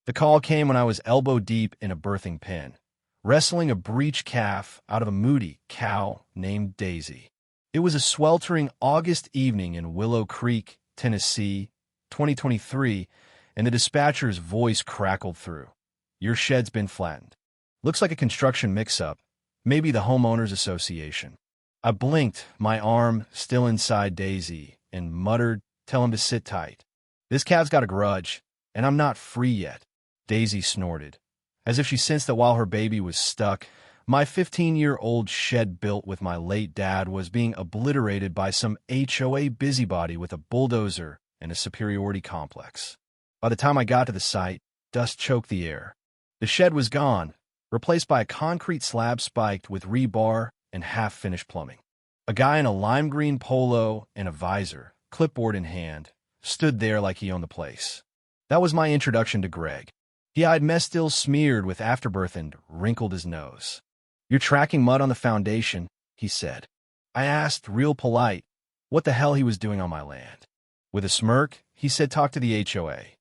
The call came when I was elbow deep in a birthing pen, wrestling a breech calf out of a moody cow named Daisy. It was a sweltering August evening in Willow Creek, Tennessee, 2023, and the dispatcher's voice crackled through. "Your shed's been flattened. Looks like a construction mix-up, maybe the homeowners association." I blinked, my arm still inside Daisy, and muttered, "Tell him to sit tight. This calf's got a grudge, and I'm not free yet." Daisy snorted, as if she sensed that while her baby was stuck, my 15-year-old shed built with my late dad was being obliterated by some HOA busybody with a bulldozer and a superiority complex. By the time I got to the site, dust choked the air. The shed was gone, replaced by a concrete slab spiked with rebar and half-finished plumbing. A guy in a lime green polo and a visor, clipboard in hand, stood there like he owned the place. That was my introduction to Greg. He eyed mess still smeared with afterbirth and wrinkled his nose. "You're tracking mud on the foundation," he said. I asked, real polite, what the hell he was doing on my land. With a smirk, he said, "Talk to the HOA."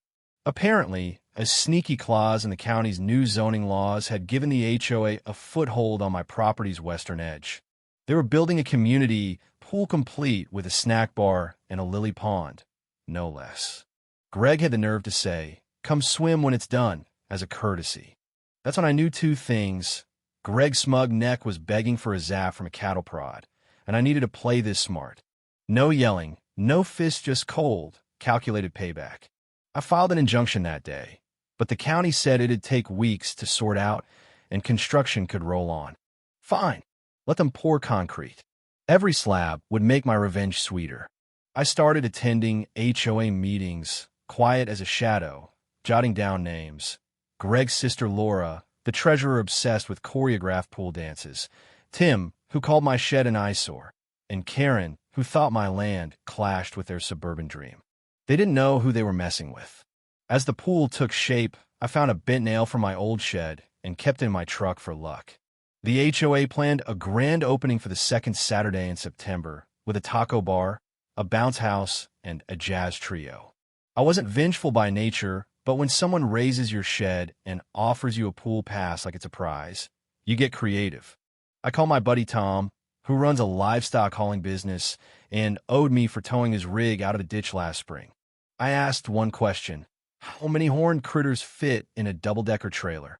Apparently, a sneaky clause in the county's new zoning laws had given the HOA a foothold on my property's western edge. They were building a community pool complete with a snack bar and a lily pond, no less. Greg had the nerve to say, "Come swim when it's done," as a courtesy. That's when I knew two things. Greg's smug neck was begging for a zap from a cattle prod, and I needed to play this smart. No yelling, no fist, just cold, calculated payback. I filed an injunction that day, but the county said it'd take weeks to sort out and construction could roll on. Fine, let them pour concrete. Every slab would make my revenge sweeter. I started attending HOA meetings, quiet as a shadow, jotting down names. Greg's sister Laura, the treasurer obsessed with choreographed pool dances, Tim, who called my shed an eyesore, and Karen, who thought my land clashed with their suburban dream. They didn't know who they were messing with. As the pool took shape, I found a bent nail from my old shed and kept it in my truck for luck. The HOA planned a grand opening for the second Saturday in September, with a taco bar, a bounce house, and a jazz trio. I wasn't vengeful by nature, but when someone raises your shed and offers you a pool pass like it's a prize, you get creative. I called my buddy Tom, who runs a livestock hauling business and owed me for towing his rig out of the ditch last spring. I asked one question: how many horned critters fit in a double-decker trailer?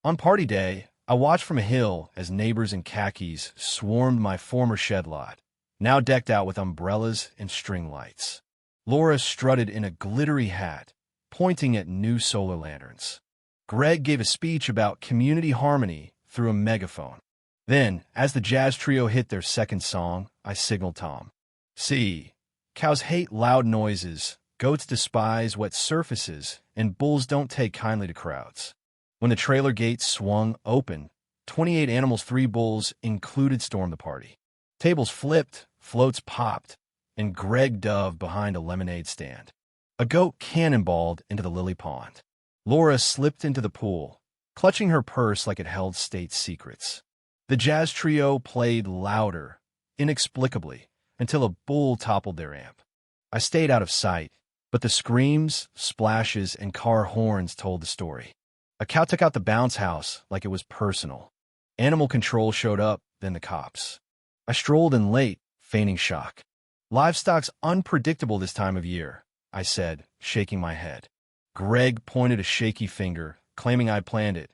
On party day, I watched from a hill as neighbors in khakis swarmed my former shed lot, now decked out with umbrellas and string lights. Laura strutted in a glittery hat, pointing at new solar lanterns. Greg gave a speech about community harmony through a megaphone. Then, as the jazz trio hit their second song, I signaled Tom. "See, cows hate loud noises, goats despise wet surfaces, and bulls don't take kindly to crowds." When the trailer gates swung open, 28 animals, 3 bulls included, stormed the party. Tables flipped, floats popped, and Greg dove behind a lemonade stand. A goat cannonballed into the lily pond. Laura slipped into the pool, clutching her purse like it held state secrets. The jazz trio played louder, inexplicably, until a bull toppled their amp. I stayed out of sight, but the screams, splashes, and car horns told the story. A cow took out the bounce house like it was personal. Animal control showed up, then the cops. I strolled in late, feigning shock. "Livestock's unpredictable this time of year," I said, shaking my head. Greg pointed a shaky finger, claiming I'd planned it,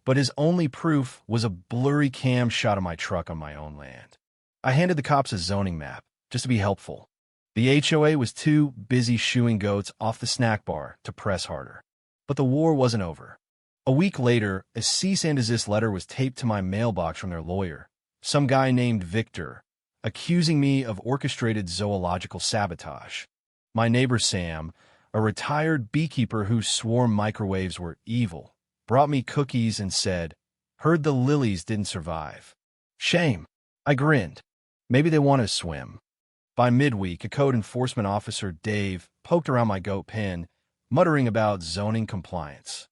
but his only proof was a blurry cam shot of my truck on my own land. I handed the cops a zoning map, just to be helpful. The HOA was too busy shooing goats off the snack bar to press harder. But the war wasn't over. A week later, a cease and desist letter was taped to my mailbox from their lawyer, some guy named Victor, accusing me of orchestrated zoological sabotage. My neighbor Sam, a retired beekeeper who swore microwaves were evil, brought me cookies and said, "Heard the lilies didn't survive." Shame. I grinned. Maybe they want to swim. By midweek, a code enforcement officer, Dave, poked around my goat pen, muttering about zoning compliance.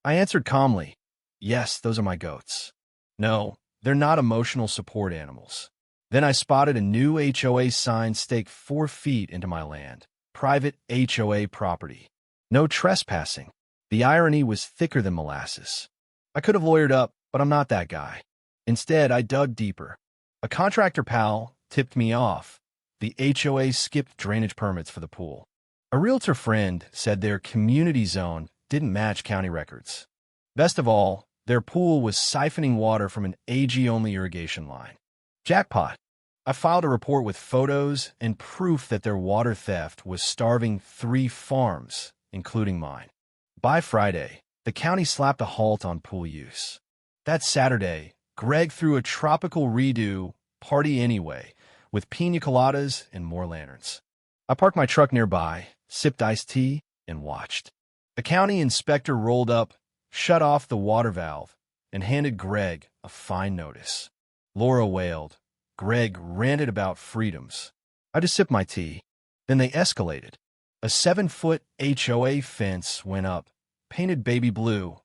I answered calmly, "Yes, those are my goats. No, they're not emotional support animals." Then I spotted a new HOA sign staked 4 feet into my land. Private HOA property. No trespassing. The irony was thicker than molasses. I could have lawyered up, but I'm not that guy. Instead, I dug deeper. A contractor pal tipped me off. The HOA skipped drainage permits for the pool. A realtor friend said their community zone didn't match county records. Best of all, their pool was siphoning water from an AG-only irrigation line. Jackpot! I filed a report with photos and proof that their water theft was starving 3 farms, including mine. By Friday, the county slapped a halt on pool use. That Saturday, Greg threw a tropical redo party anyway, with pina coladas and more lanterns. I parked my truck nearby, sipped iced tea, and watched. The county inspector rolled up, shut off the water valve, and handed Greg a fine notice. Laura wailed. Greg ranted about freedoms. I just sipped my tea. Then they escalated. A 7-foot HOA fence went up, painted baby blue,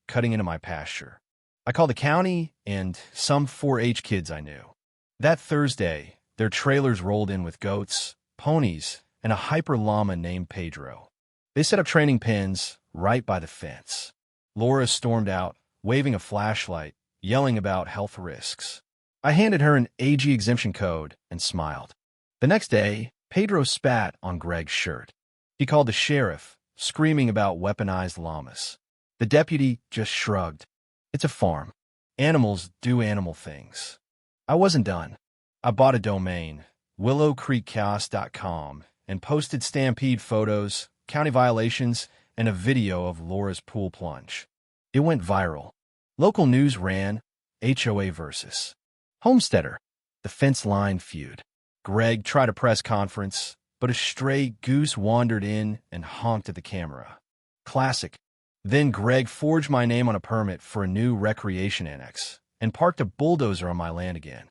cutting into my pasture. I called the county and some 4-H kids I knew. That Thursday, their trailers rolled in with goats, ponies, and a hyper llama named Pedro. They set up training pens right by the fence. Laura stormed out, waving a flashlight, yelling about health risks. I handed her an AG exemption code and smiled. The next day, Pedro spat on Greg's shirt. He called the sheriff, screaming about weaponized llamas. The deputy just shrugged. It's a farm. Animals do animal things. I wasn't done. I bought a domain, willowcreekchaos.com, and posted Stampede photos, county violations, and a video of Laura's pool plunge. It went viral. Local news ran HOA versus Homesteader, the fence line feud. Greg tried a press conference, but a stray goose wandered in and honked at the camera. Classic. Then Greg forged my name on a permit for a new recreation annex and parked a bulldozer on my land again.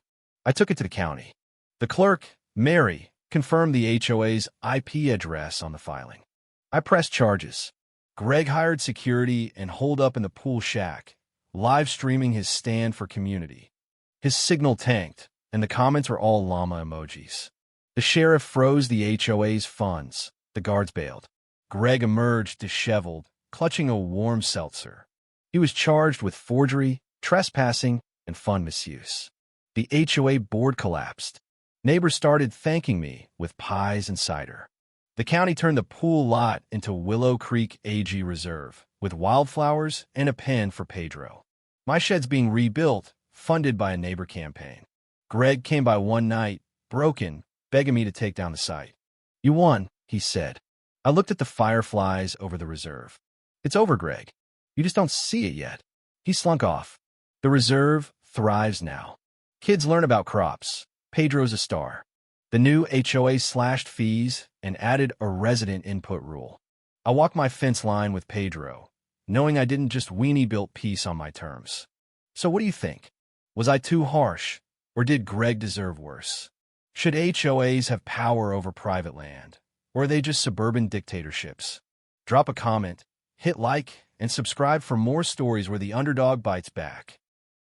I took it to the county. The clerk, Mary, confirmed the HOA's IP address on the filing. I pressed charges. Greg hired security and holed up in the pool shack, live streaming his stand for community. His signal tanked, and the comments were all llama emojis. The sheriff froze the HOA's funds. The guards bailed. Greg emerged disheveled, clutching a warm seltzer. He was charged with forgery, trespassing, and fund misuse. The HOA board collapsed. Neighbors started thanking me with pies and cider. The county turned the pool lot into Willow Creek AG Reserve, with wildflowers and a pen for Pedro. My shed's being rebuilt, funded by a neighbor campaign. Greg came by one night, broken, begging me to take down the site. You won, he said. I looked at the fireflies over the reserve. It's over, Greg. You just don't see it yet. He slunk off. The reserve thrives now. Kids learn about crops. Pedro's a star. The new HOA slashed fees and added a resident input rule. I walked my fence line with Pedro, knowing I didn't just weenie-built peace on my terms. So what do you think? Was I too harsh, or did Greg deserve worse? Should HOAs have power over private land, or are they just suburban dictatorships? Drop a comment, hit like, and subscribe for more stories where the underdog bites back.